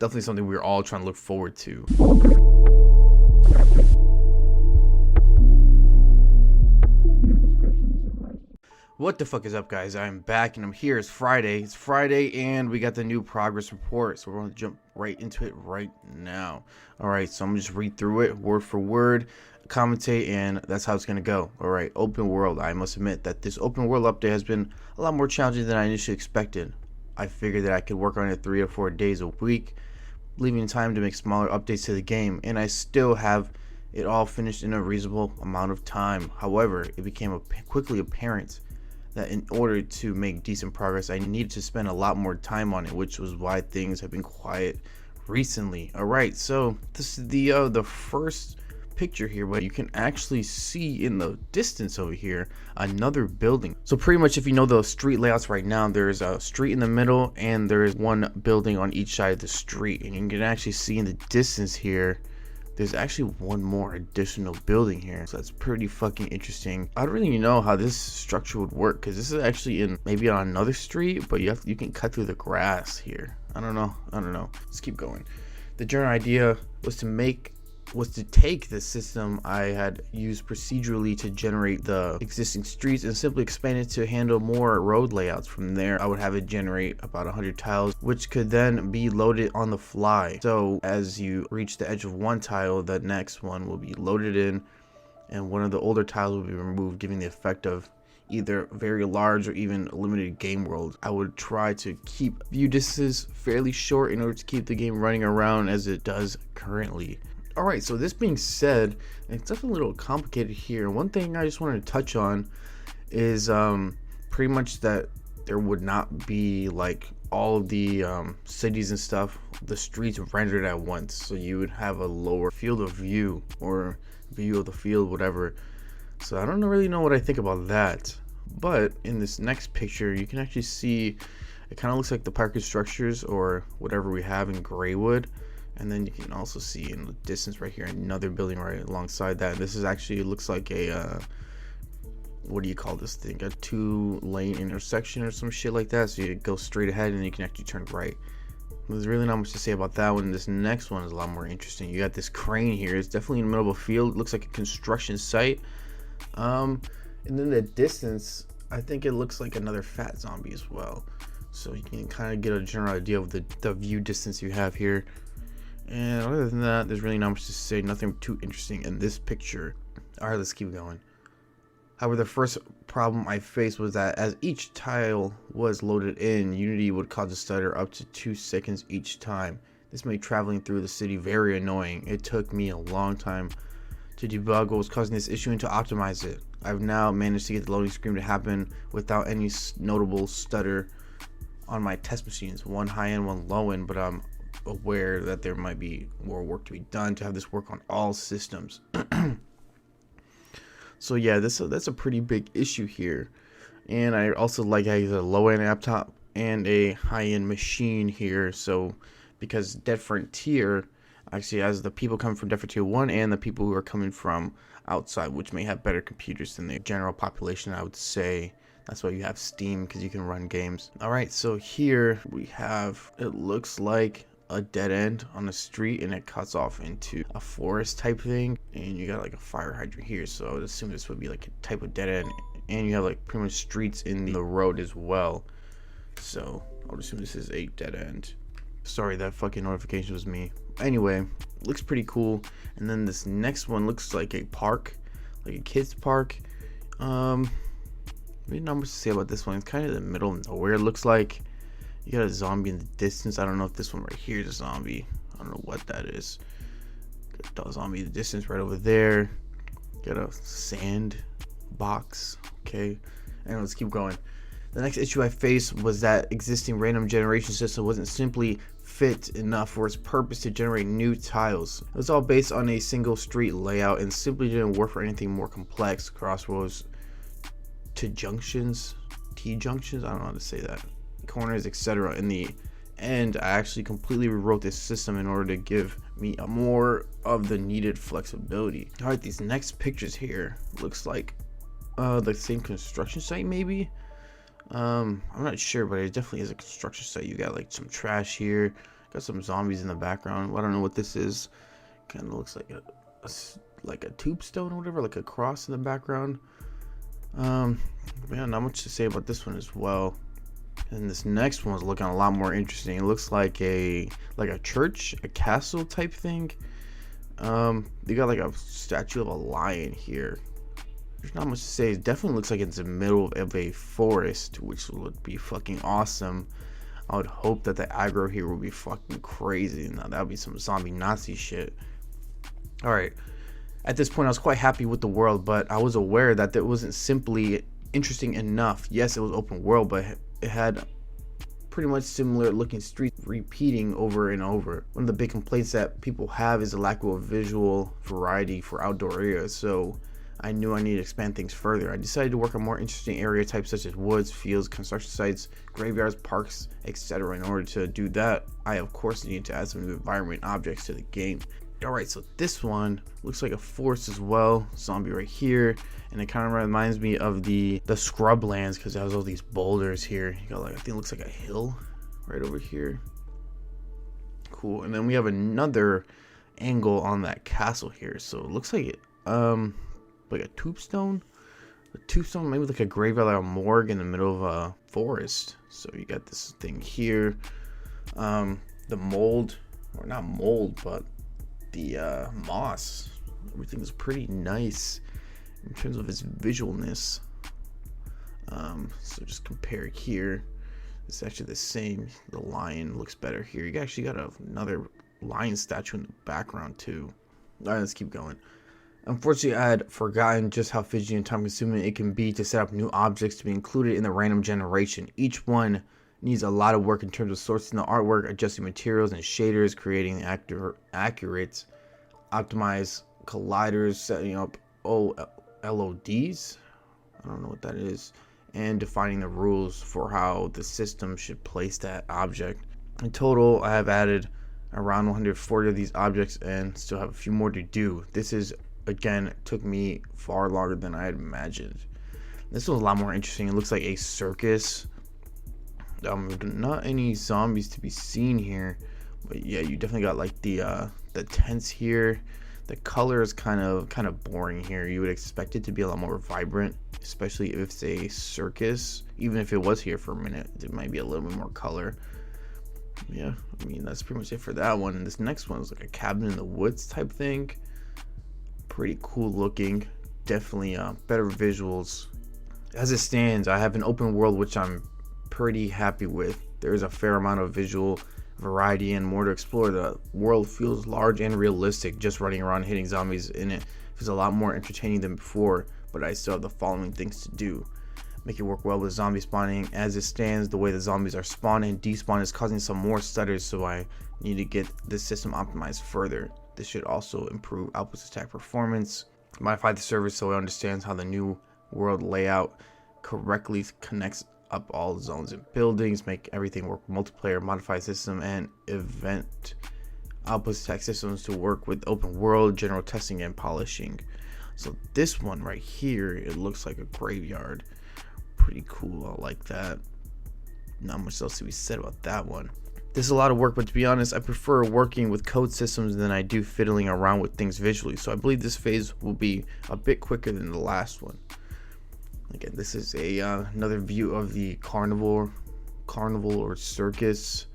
definitely something we're all trying to look forward to. What the fuck is up, guys? I'm back and I'm here. It's Friday. It's Friday and we got the new progress report. So we're going to jump right into it right now. Alright, so I'm going to just read through it word for word, commentate, and that's how it's going to go. Alright, open world. I must admit that this open world update has been a lot more challenging than I initially expected. I figured that I could work on it 3 or 4 days a week, leaving time to make smaller updates to the game, and I still have it all finished in a reasonable amount of time. However, it became quickly apparent that in order to make decent progress, I needed to spend a lot more time on it, which was why things have been quiet recently. Alright, so this is the first picture here, but you can actually see in the distance over here another building. So pretty much, if you know the street layouts right now, there's a street in the middle and there's one building on each side of the street, and you can actually see in the distance here there's actually one more additional building here, so that's pretty fucking interesting. I don't really know how this structure would work, because this is actually in maybe on another street, but you can cut through the grass here. I don't know. Let's keep going. The general idea was to take the system I had used procedurally to generate the existing streets and simply expand it to handle more road layouts. From there, I would have it generate about 100 tiles, which could then be loaded on the fly. So as you reach the edge of one tile, the next one will be loaded in, and one of the older tiles will be removed, giving the effect of either very large or even a limited game world. I would try to keep view distances fairly short in order to keep the game running around as it does currently. Alright, so this being said, it's definitely a little complicated here. One thing I just wanted to touch on is pretty much that there would not be like all of the cities and stuff, the streets rendered at once. So you would have a lower field of view, or view of the field, whatever. So I don't really know what I think about that. But in this next picture, you can actually see it kind of looks like the parking structures or whatever we have in Graywood. And then you can also see in the distance right here another building right alongside that. This is actually looks like a what do you call this thing, a 2-lane intersection or some shit like that. So you go straight ahead and you can actually turn right. There's really not much to say about that one. This next one is a lot more interesting. You got this crane here. It's definitely in the middle of a field. It looks like a construction site. And then the distance, I think it looks like another fat zombie as well. So you can kind of get a general idea of the view distance you have here. And other than that, there's really not much to say. Nothing too interesting in this picture. Alright, let's keep going. However, the first problem I faced was that as each tile was loaded in, Unity would cause a stutter up to 2 seconds each time. This made traveling through the city very annoying. It took me a long time to debug what was causing this issue and to optimize it. I've now managed to get the loading screen to happen without any notable stutter on my test machines. One high end, one low end, but I'm aware that there might be more work to be done to have this work on all systems. So yeah, that's a pretty big issue here. And I also like how you have a low-end laptop and a high-end machine here. So because Dead Frontier actually has the people coming from Dead Frontier 1 and the people who are coming from outside, which may have better computers than the general population, I would say. That's why you have Steam, because you can run games. Alright, so here we have, it looks like a dead end on the street, and it cuts off into a forest type thing, and you got like a fire hydrant here, so I would assume this would be like a type of dead end, and you have like pretty much streets in the road as well, so I would assume this is a dead end. Sorry, that fucking notification was me. Anyway, looks pretty cool. And then this next one looks like a park, like a kids park. Really not much to say about this one. It's kind of in the middle of nowhere, it looks like. You got a zombie in the distance. I don't know if this one right here is a zombie. I don't know what that is. Got a zombie in the distance right over there. Got a sand box. Okay. And let's keep going. The next issue I faced was that existing random generation system wasn't simply fit enough for its purpose to generate new tiles. It was all based on a single street layout and simply didn't work for anything more complex. Crossroads to junctions, T-junctions, I don't know how to say that, corners, etc. In the end, I actually completely rewrote this system in order to give me more of the needed flexibility. Alright, these next pictures here looks like the same construction site maybe. I'm not sure, but it definitely is a construction site. You got like some trash here, Got some zombies in the background. I don't know what this is. Kind of looks like a tombstone or whatever, like a cross in the background. Yeah, not much to say about this one as well. And this next one's looking a lot more interesting. It looks like a church, a castle type thing. They got like a statue of a lion here. There's not much to say. It definitely looks like it's in the middle of a forest, which would be fucking awesome. I would hope that the aggro here would be fucking crazy. Now that would be some zombie Nazi shit. Alright. At this point I was quite happy with the world, but I was aware that it wasn't simply interesting enough. Yes, it was open world, but it had pretty much similar looking streets repeating over and over. One of the big complaints that people have is the lack of a visual variety for outdoor areas, so I knew I needed to expand things further. I decided to work on more interesting area types such as woods, fields, construction sites, graveyards, parks, etc. In order to do that, I of course needed to add some new environment objects to the game. Alright, so this one looks like a forest as well. Zombie right here. And it kind of reminds me of the scrublands because it has all these boulders here. You got like, I think it looks like a hill right over here. Cool. And then we have another angle on that castle here. So it looks like it, like a tombstone. A tombstone, maybe like a graveyard, like a morgue in the middle of a forest. So you got this thing here. The mold, or not mold, but the moss, everything is pretty nice in terms of its visualness. So just compare here. It's actually the same. The lion looks better here. You actually got another lion statue in the background too. All right, let's keep going. Unfortunately, I had forgotten just how fidgety and time consuming it can be to set up new objects to be included in the random generation. Each one needs a lot of work in terms of sourcing the artwork, adjusting materials and shaders, creating accurate optimized colliders, setting up LODs, I don't know what that is, and defining the rules for how the system should place that object. In total, I have added around 140 of these objects and still have a few more to do. This is, again, took me far longer than I had imagined. This was a lot more interesting. It looks like a circus. Not any zombies to be seen here, but yeah, you definitely got like the tents here. The color is kind of boring here. You would expect it to be a lot more vibrant, especially if it's a circus. Even if it was here for a minute, it might be a little bit more color. Yeah, I mean, that's pretty much it for that one. And this next one is like a cabin in the woods type thing. Pretty cool looking. Definitely better visuals. As it stands, I have an open world which I'm pretty happy with. There's a fair amount of visual variety and more to explore. The world feels large and realistic. Just running around hitting zombies in it feels a lot more entertaining than before, but I still have the following things to do. Make it work well with zombie spawning. As it stands, the way the zombies are spawned and despawned is causing some more stutters, so I need to get this system optimized further. This should also improve outpost attack performance, modify the server so it understands how the new world layout correctly connects up all zones and buildings, make everything work with multiplayer, modify system and event outpost attack systems to work with open world, general testing and polishing. So this one right here, it looks like a graveyard. Pretty cool, I like that. Not much else to be said about that one. This is a lot of work, but to be honest, I prefer working with code systems than I do fiddling around with things visually. So I believe this phase will be a bit quicker than the last one. Again, this is another view of the carnival or circus.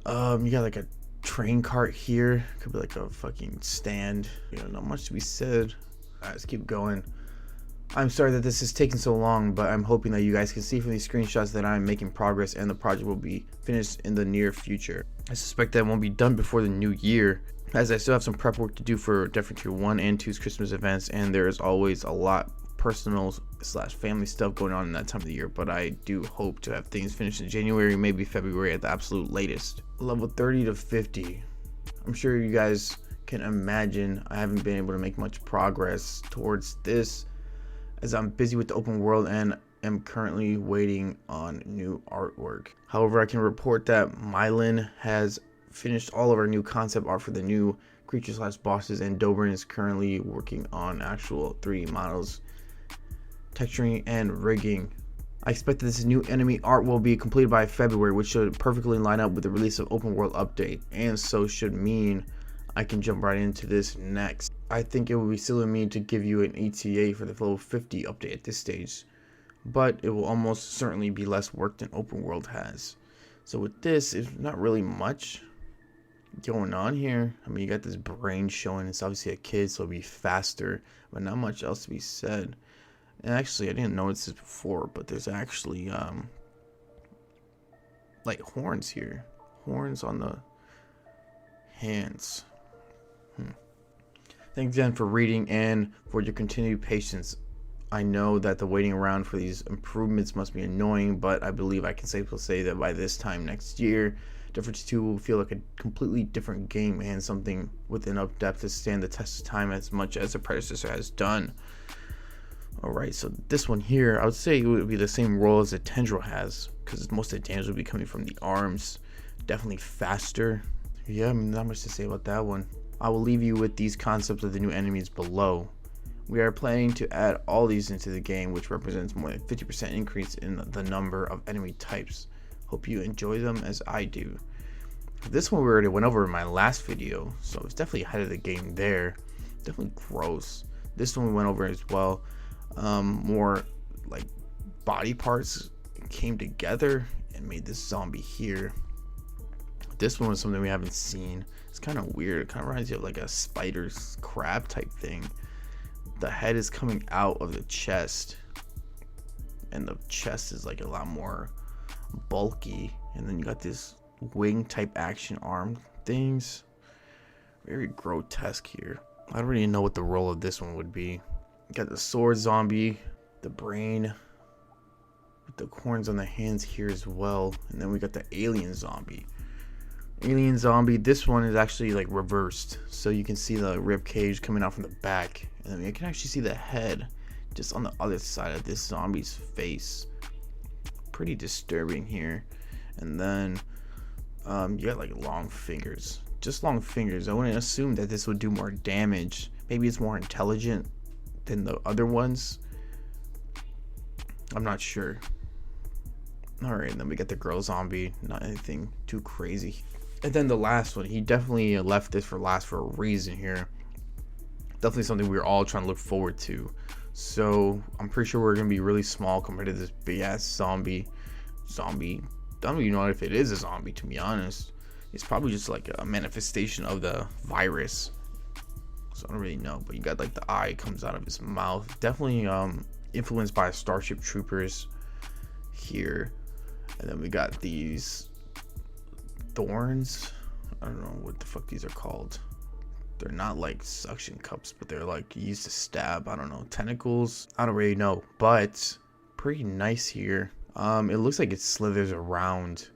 You got like a train cart here. Could be like a fucking stand. You know, not much to be said. Alright, let's keep going. I'm sorry that this is taking so long, but I'm hoping that you guys can see from these screenshots that I'm making progress and the project will be finished in the near future. I suspect that it won't be done before the new year, as I still have some prep work to do for DEADFRONTIER 1 and 2's Christmas events, and there is always a lot personal / family stuff going on in that time of the year, but I do hope to have things finished in January, maybe February at the absolute latest. Level 30 to 50. I'm sure you guys can imagine I haven't been able to make much progress towards this, as I'm busy with the open world and am currently waiting on new artwork. However, I can report that Mylan has finished all of our new concept art for the new creatures / bosses, and Dobrin is currently working on actual 3D models, texturing and rigging. I expect that this new enemy art will be completed by February, which should perfectly line up with the release of open world update, and so should mean I can jump right into this next. I think it would be silly of me to give you an ETA for the level 50 update at this stage, but it will almost certainly be less work than open world has. So with this, it's not really much going on here. I mean, you got this brain showing. It's obviously a kid, so it'll be faster, but not much else to be said. And actually, I didn't notice this before, but there's actually like horns here, horns on the hands. Thanks again for reading and for your continued patience. I know that the waiting around for these improvements must be annoying, but I believe I can safely say that by this time next year, DEADFRONTIER 2 will feel like a completely different game and something with enough depth to stand the test of time as much as the predecessor has done. Alright, so this one here, I would say it would be the same role as the tendril has, because most of the damage will be coming from the arms. Definitely faster. Yeah, I mean, not much to say about that one. I will leave you with these concepts of the new enemies below. We are planning to add all these into the game, which represents more than 50% increase in the number of enemy types. Hope you enjoy them as I do. This one we already went over in my last video, so it's definitely ahead of the game there. Definitely gross. This one we went over as well. More like body parts came together and made this zombie here. This one was something we haven't seen. It's kind of weird. It kind of reminds you of like a spider's crab type thing. The head is coming out of the chest, and the chest is like a lot more bulky, and then you got this wing type action arm things. Very grotesque here. I don't really know what the role of this one would be. You got the sword zombie, the brain with the horns on the hands here as well, and then we got the alien zombie. Alien zombie, this one is actually like reversed, so you can see the rib cage coming out from the back, and then you can actually see the head just on the other side of this zombie's face. Pretty disturbing here. And then you got like long fingers, just long fingers. I wouldn't assume that this would do more damage. Maybe it's more intelligent than the other ones. I'm not sure. All right, and then we got the girl zombie. Not anything too crazy. And then the last one, he definitely left this for last for a reason here. Definitely something we're all trying to look forward to. So I'm pretty sure we're gonna be really small compared to this big ass zombie. I don't even know if it is a zombie, to be honest. It's probably just like a manifestation of the virus. So I don't really know. But you got like the eye comes out of his mouth. Definitely influenced by Starship Troopers here. And then we got these thorns. I don't know what the fuck these are called. They're not like suction cups, but they're like used to stab. I don't know, tentacles. I don't really know, but pretty nice here. It looks like it slithers around.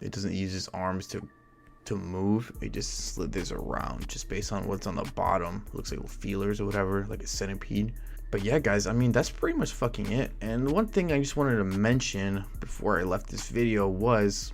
It doesn't use its arms to move. It just slithers around just based on what's on the bottom. It looks like feelers or whatever, like a centipede. But yeah, guys, I mean, that's pretty much fucking it. And one thing I just wanted to mention before I left this video was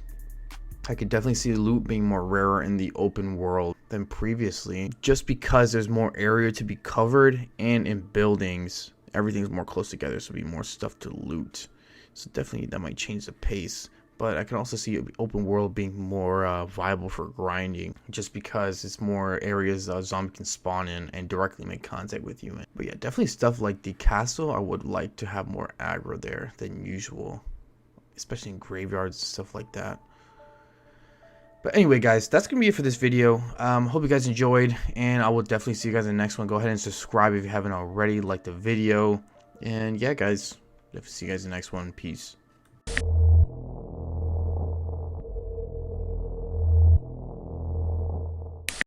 I could definitely see the loot being more rarer in the open world than previously, just because there's more area to be covered, and in buildings everything's more close together, so there'll be more stuff to loot. So definitely that might change the pace. But I can also see open world being more viable for grinding, just because it's more areas a zombie can spawn in and directly make contact with you in. But yeah, definitely stuff like the castle, I would like to have more aggro there than usual, especially in graveyards and stuff like that. But anyway, guys, that's going to be it for this video. Hope you guys enjoyed, and I will definitely see you guys in the next one. Go ahead and subscribe if you haven't already. Like the video. And yeah, guys, definitely see you guys in the next one. Peace.